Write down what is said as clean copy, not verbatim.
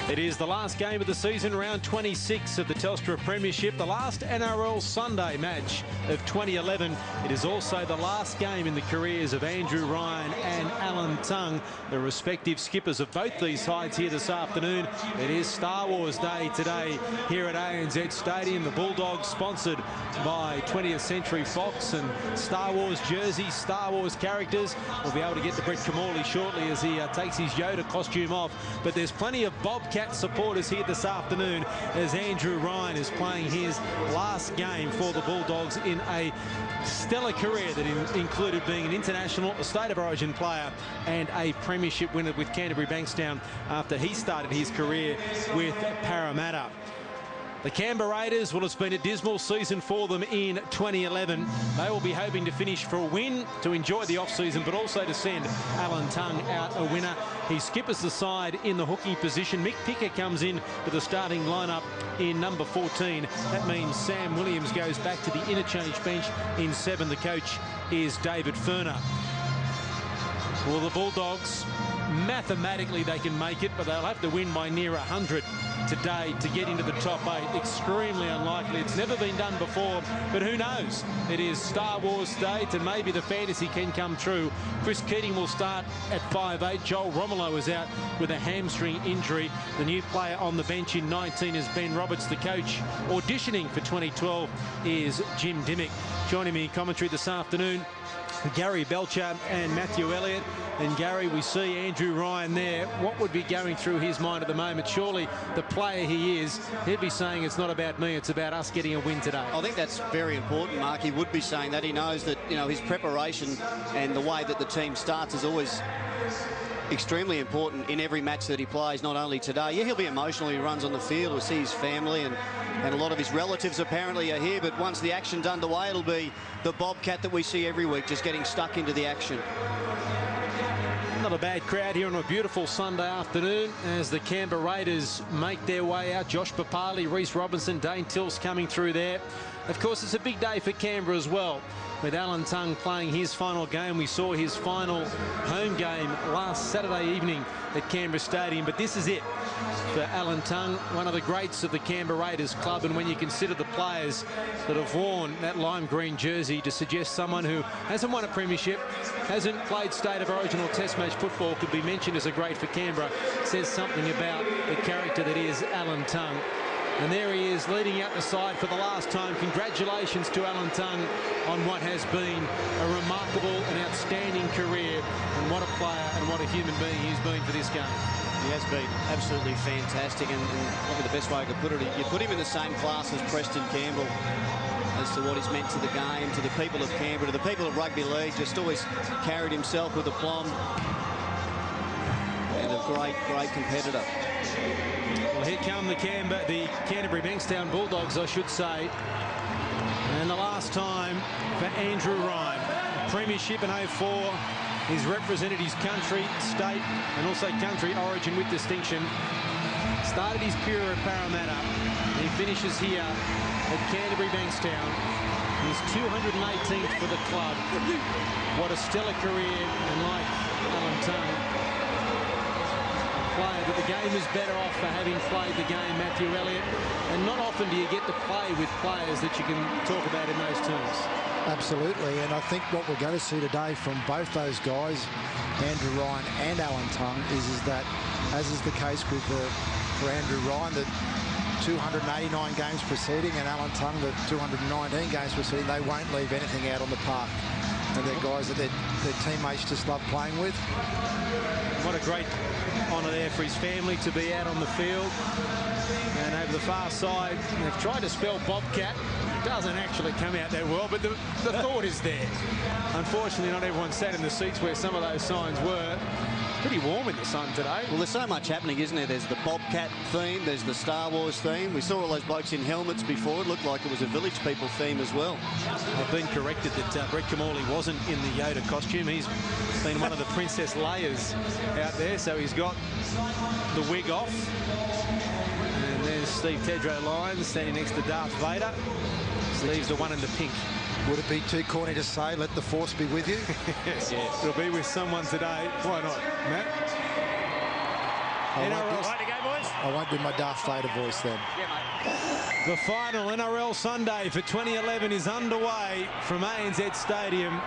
It is the last game of the season, round 26 of the Telstra Premiership, the last NRL Sunday match of 2011. It is also the last game in the careers of Andrew Ryan and Alan Tongue, the respective skippers of both these sides here this afternoon. It is Star Wars Day today here at ANZ Stadium. The Bulldogs, sponsored by 20th Century Fox, and Star Wars jerseys, Star Wars characters. We'll be able to get to Brett Camorley shortly as he takes his Yoda costume off. But there's plenty of Bobcat supporters here this afternoon as Andrew Ryan is playing his last game for the Bulldogs in a stellar career that included being an international, a State of Origin player and a premiership winner with Canterbury Bankstown after he started his career with Parramatta. The Canberra Raiders, well, it's been a dismal season for them in 2011. They will be hoping to finish for a win, to enjoy the off-season, but also to send Alan Tongue out a winner. He skippers the side in the hooking position. Mick Picker comes in to the starting lineup in number 14. That means Sam Williams goes back to the interchange bench in 7. The coach is David Furner. Well, the Bulldogs, mathematically they can make it, but they'll have to win by near 100 today to get into the top 8. Extremely unlikely. It's never been done before, but who knows? It is Star Wars Day, and maybe the fantasy can come true. Chris Keating will start at 5'8". Joel Romolo is out with a hamstring injury. The new player on the bench in 19 is Ben Roberts. The coach auditioning for 2012 is Jim Dimmick. Joining me in commentary this afternoon, Gary Belcher and Matthew Elliott. And Gary, we see Andrew Ryan there. What would be going through his mind at the moment? Surely the player he is, he'd be saying it's not about me, it's about us getting a win today. I think that's very important, Mark. He would be saying that. He knows that, you know, his preparation and the way that the team starts is always extremely important in every match that he plays, not only today. Yeah, he'll be emotional. He runs on the field. He'll see his family, and a lot of his relatives apparently are here. But once the action's underway, it'll be the Bobcat that we see every week, just getting stuck into the action. Not a bad crowd here on a beautiful Sunday afternoon as the Canberra Raiders make their way out. Josh Papali, Reece Robinson, Dane Tills coming through there. Of course, it's a big day for Canberra as well, with Alan Tongue playing his final game. We saw his final home game last Saturday evening at Canberra Stadium, but this is it for Alan Tongue, one of the greats of the Canberra Raiders club. And when you consider the players that have worn that lime green jersey, to suggest someone who hasn't won a premiership, hasn't played State of Origin or Test match football could be mentioned as a great for Canberra, says something about the character that is Alan Tongue. And there he is, leading out the side for the last time. Congratulations to Alan Tongue on what has been a remarkable and outstanding career. And what a player and what a human being he's been for this game. He has been absolutely fantastic, and probably the best way I could put it, you put him in the same class as Preston Campbell as to what he's meant to the game, to the people of Canberra, to the people of rugby league. Just always carried himself with aplomb, and a great, great competitor. Well, here come the Canterbury Bankstown Bulldogs, I should say. And the last time for Andrew Ryan, premiership in 04. He's represented his country, state, and also country origin with distinction. Started his career at Parramatta. He finishes here at Canterbury Bankstown. He's 218th for the club. What a stellar career, and like Alan Tongue, player that the game is better off for having played the game, Matthew Elliott. And not often do you get to play with players that you can talk about in those terms. Absolutely, and I think what we're going to see today from both those guys, Andrew Ryan and Alan Tongue, is that, as is the case with for Andrew Ryan, the 289 games preceding, and Alan Tongue, the 219 games preceding, they won't leave anything out on the park. And they're guys that their teammates just love playing with. What a great honour there for his family to be out on the field. And over the far side, they've tried to spell Bobcat. It doesn't actually come out that well, but the thought is there. Unfortunately, not everyone sat in the seats where some of those signs were. Pretty warm in the sun today. Well, there's so much happening, isn't there? There's the Bobcat theme, there's the Star Wars theme. We saw all those blokes in helmets before. It looked like it was a Village People theme as well. I've been corrected that Brett Camorley wasn't in the Yoda costume. He's been one of the Princess Leias out there, so he's got the wig off. And there's Steve Tedrow Lyons standing next to Darth Vader. Steve's the one in the pink. Would it be too corny to say, let the force be with you? Yes. It'll be with someone today. Why not, Matt? NRL. Right to go, boys. I won't do my Darth Vader voice then. The final NRL Sunday for 2011 is underway from ANZ Stadium.